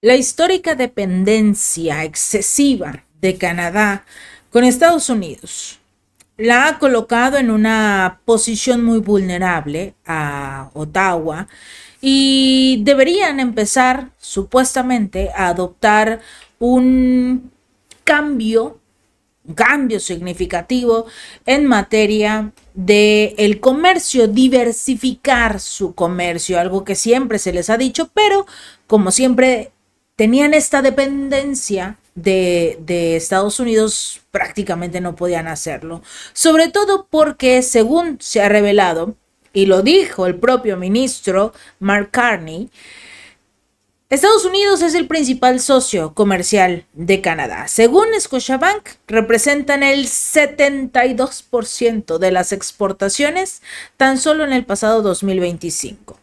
La histórica dependencia excesiva de Canadá con Estados Unidos la ha colocado en una posición muy vulnerable a Ottawa y deberían empezar supuestamente a adoptar un cambio un cambio significativo en materia de el comercio, diversificar su comercio, algo que siempre se les ha dicho, pero como siempre tenían esta dependencia de Estados Unidos, prácticamente no podían hacerlo. Sobre todo porque, según se ha revelado, y lo dijo el propio ministro Mark Carney, Estados Unidos es el principal socio comercial de Canadá. Según Scotiabank, representan el 72% de las exportaciones tan solo en el pasado 2025.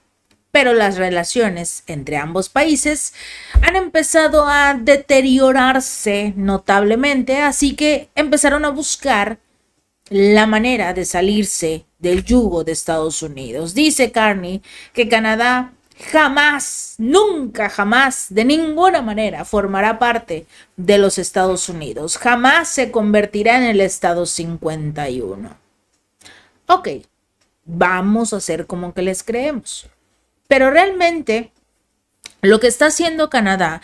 Pero las relaciones entre ambos países han empezado a deteriorarse notablemente, así que empezaron a buscar la manera de salirse del yugo de Estados Unidos. Dice Carney que Canadá jamás, nunca, jamás, de ninguna manera formará parte de los Estados Unidos. Jamás se convertirá en el Estado 51. Ok, vamos a hacer como que les creemos. Pero realmente lo que está haciendo Canadá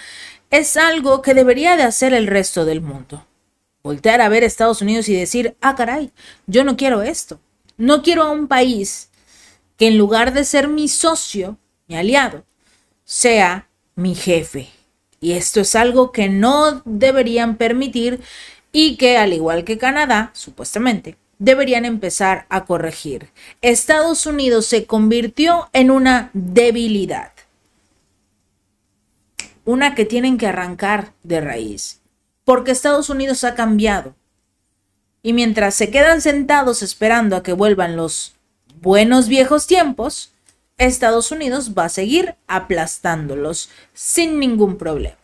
es algo que debería de hacer el resto del mundo. Voltear a ver a Estados Unidos y decir, ah, caray, yo no quiero esto. No quiero a un país que en lugar de ser mi socio, mi aliado, sea mi jefe. Y esto es algo que no deberían permitir y que, al igual que Canadá, supuestamente, deberían empezar a corregir. Estados Unidos se convirtió en una debilidad. Una que tienen que arrancar de raíz. Porque Estados Unidos ha cambiado. Y mientras se quedan sentados esperando a que vuelvan los buenos viejos tiempos, Estados Unidos va a seguir aplastándolos sin ningún problema.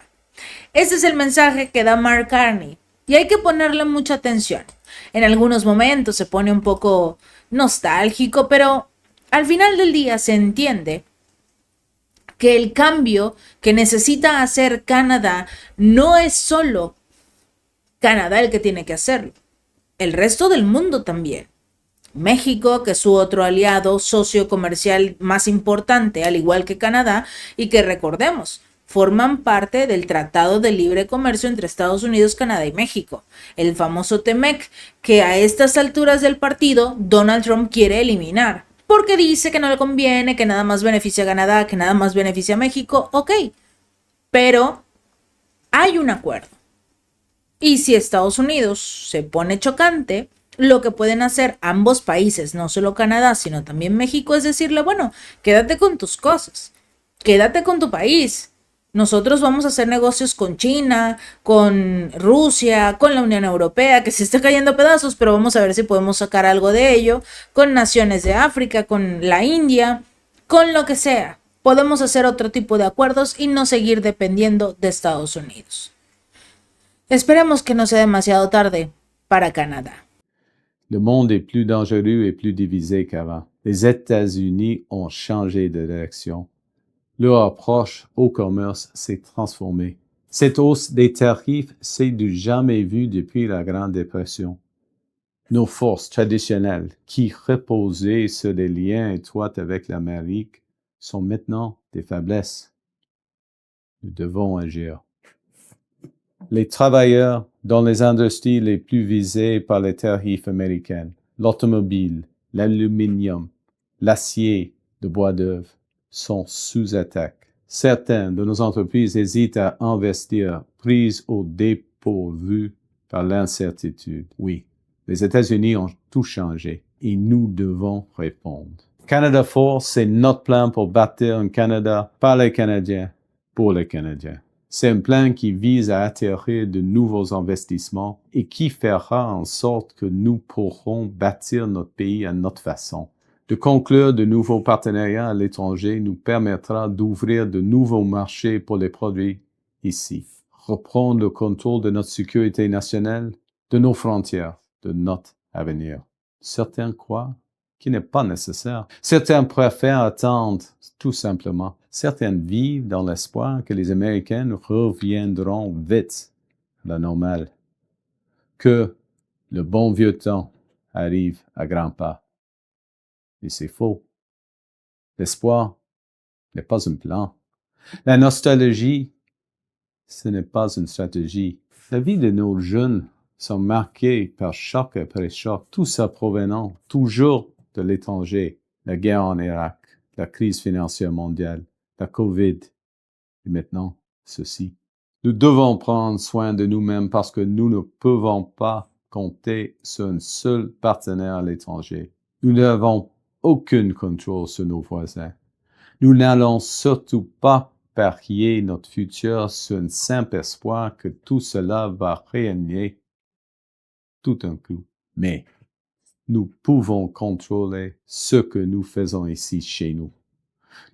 Ese es el mensaje que da Mark Carney y hay que ponerle mucha atención. En algunos momentos se pone un poco nostálgico, pero al final del día se entiende que el cambio que necesita hacer Canadá no es solo Canadá el que tiene que hacerlo, el resto del mundo también. México, que es su otro aliado, socio comercial más importante, al igual que Canadá, y que recordemos, forman parte del Tratado de Libre Comercio entre Estados Unidos, Canadá y México, el famoso TEMEC, que a estas alturas del partido Donald Trump quiere eliminar, porque dice que no le conviene, que nada más beneficia a Canadá, que nada más beneficia a México, ok, pero hay un acuerdo. Y si Estados Unidos se pone chocante, lo que pueden hacer ambos países, no solo Canadá, sino también México, es decirle, bueno, quédate con tus cosas, quédate con tu país. Nosotros vamos a hacer negocios con China, con Rusia, con la Unión Europea, que se está cayendo a pedazos, pero vamos a ver si podemos sacar algo de ello, con naciones de África, con la India, con lo que sea. Podemos hacer otro tipo de acuerdos y no seguir dependiendo de Estados Unidos. Esperemos que no sea demasiado tarde para Canadá. Le monde est plus dangereux et plus divisé qu'avant. Les États-Unis ont changé de direction. Leur approche au commerce s'est transformée. Cette hausse des tarifs, c'est du jamais vu depuis la Grande Dépression. Nos forces traditionnelles, qui reposaient sur des liens étroits avec l'Amérique, sont maintenant des faiblesses. Nous devons agir. Les travailleurs dans les industries les plus visées par les tarifs américains, l'automobile, l'aluminium, l'acier de bois d'œuvre, sont sous attaque. Certaines de nos entreprises hésitent à investir, prises au dépourvu par l'incertitude. Oui, les États-Unis ont tout changé et nous devons répondre. Canada Fort, c'est notre plan pour bâtir un Canada par les Canadiens, pour les Canadiens. C'est un plan qui vise à attirer de nouveaux investissements et qui fera en sorte que nous pourrons bâtir notre pays à notre façon. De conclure de nouveaux partenariats à l'étranger nous permettra d'ouvrir de nouveaux marchés pour les produits ici. Reprendre le contrôle de notre sécurité nationale, de nos frontières, de notre avenir. Certains croient qu'il n'est pas nécessaire. Certains préfèrent attendre, tout simplement. Certains vivent dans l'espoir que les Américains reviendront vite à la normale, que le bon vieux temps arrive à grands pas. Et c'est faux. L'espoir n'est pas un plan. La nostalgie, ce n'est pas une stratégie. La vie de nos jeunes sont marquées par choc après choc, tout ça provenant toujours de l'étranger. La guerre en Irak, la crise financière mondiale, la COVID, et maintenant ceci. Nous devons prendre soin de nous-mêmes parce que nous ne pouvons pas compter sur un seul partenaire à l'étranger. Nous n'avons aucun contrôle sur nos voisins. Nous n'allons surtout pas parier notre futur sur un simple espoir que tout cela va régner tout d'un coup. Mais nous pouvons contrôler ce que nous faisons ici chez nous.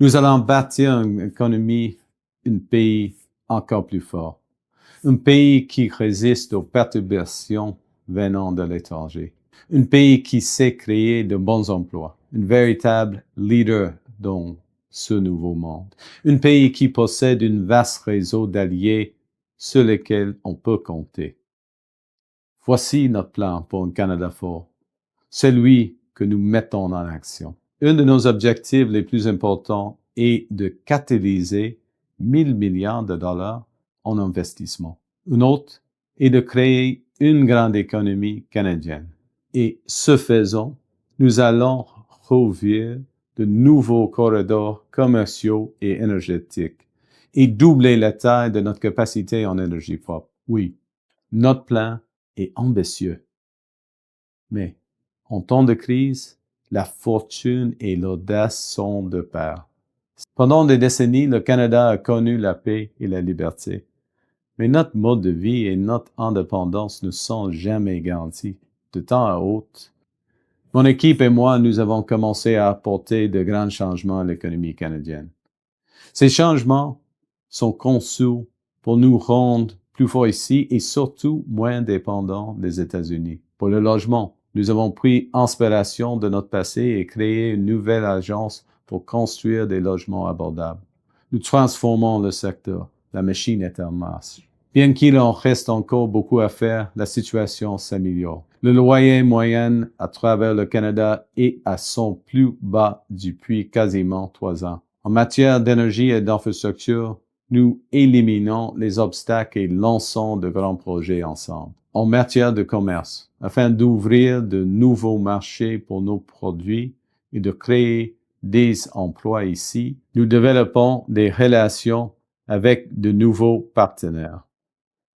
Nous allons bâtir une économie, un pays encore plus fort. Un pays qui résiste aux perturbations venant de l'étranger. Un pays qui sait créer de bons emplois. Un véritable leader dans ce nouveau monde. Un pays qui possède un vaste réseau d'alliés sur lesquels on peut compter. Voici notre plan pour un Canada fort. Celui que nous mettons en action. Un de nos objectifs les plus importants est de catalyser 1 000 milliards de dollars en investissement. Un autre est de créer une grande économie canadienne. Et ce faisant, nous allons rouvrir de nouveaux corridors commerciaux et énergétiques et doubler la taille de notre capacité en énergie propre. Oui, notre plan est ambitieux. Mais en temps de crise, la fortune et l'audace sont de pair. Pendant des décennies, le Canada a connu la paix et la liberté. Mais notre mode de vie et notre indépendance ne sont jamais garantis. De temps à autre, mon équipe et moi, nous avons commencé à apporter de grands changements à l'économie canadienne. Ces changements sont conçus pour nous rendre plus forts ici et surtout moins dépendants des États-Unis. Pour le logement, nous avons pris inspiration de notre passé et créé une nouvelle agence pour construire des logements abordables. Nous transformons le secteur. La machine est en marche. Bien qu'il en reste encore beaucoup à faire, la situation s'améliore. Le loyer moyen à travers le Canada est à son plus bas depuis quasiment 3 ans. En matière d'énergie et d'infrastructure, nous éliminons les obstacles et lançons de grands projets ensemble. En matière de commerce, afin d'ouvrir de nouveaux marchés pour nos produits et de créer des emplois ici, nous développons des relations avec de nouveaux partenaires.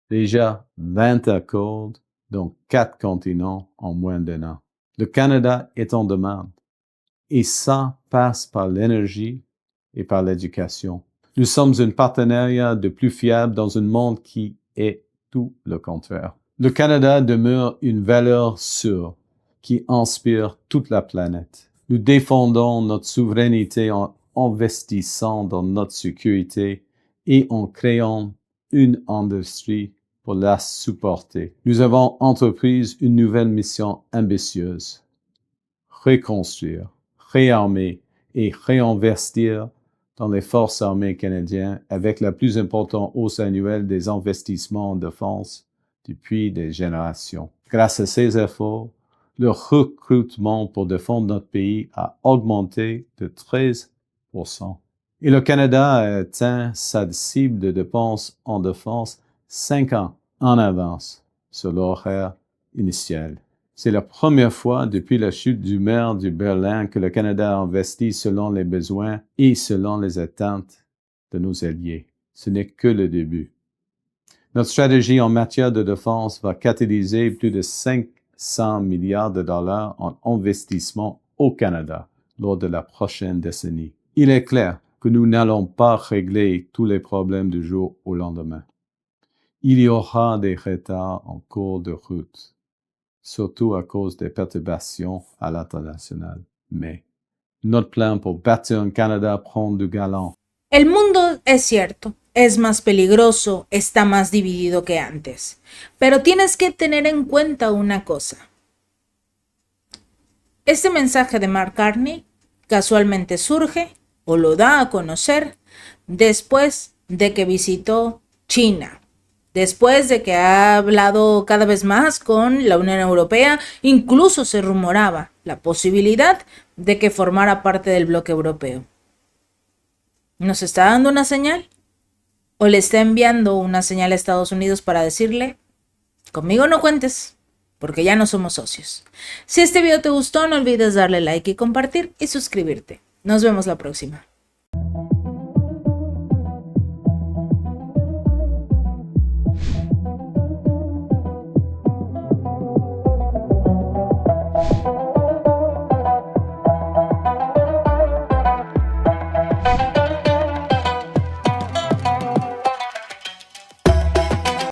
Déjà 20 accords dans 4 continents en moins d'1 an. Le Canada est en demande et ça passe par l'énergie et par l'éducation. Nous sommes un partenariat de plus fiable dans un monde qui est tout le contraire. Le Canada demeure une valeur sûre qui inspire toute la planète. Nous défendons notre souveraineté en investissant dans notre sécurité et en créant une industrie pour la supporter. Nous avons entrepris une nouvelle mission ambitieuse. Reconstruire, réarmer et réinvestir dans les forces armées canadiennes avec la plus importante hausse annuelle des investissements en défense depuis des générations. Grâce à ces efforts, le recrutement pour défendre notre pays a augmenté de 13%. Et le Canada a atteint sa cible de dépenses en défense 5 ans en avance sur l'horaire initial. C'est la première fois depuis la chute du mur du Berlin que le Canada a investi selon les besoins et selon les attentes de nos alliés. Ce n'est que le début. Notre stratégie en matière de défense va catalyser plus de 500 milliards de dollars en investissement au Canada lors de la prochaine décennie. Il est clair que nous n'allons pas régler tous les problèmes du jour au lendemain. Il y aura des retards en cours de route, surtout à cause des perturbations à l'international. Mais notre plan pour bâtir un Canada prend du galon. El mundo, es cierto, es más peligroso, está más dividido que antes. Pero tienes que tener en cuenta una cosa. Este mensaje de Mark Carney casualmente surge o lo da a conocer después de que visitó China, después de que ha hablado cada vez más con la Unión Europea. Incluso se rumoraba la posibilidad de que formara parte del bloque europeo. ¿Nos está dando una señal? ¿O le está enviando una señal a Estados Unidos para decirle, conmigo no cuentes, porque ya no somos socios? Si este video te gustó, no olvides darle like y compartir y suscribirte. Nos vemos la próxima.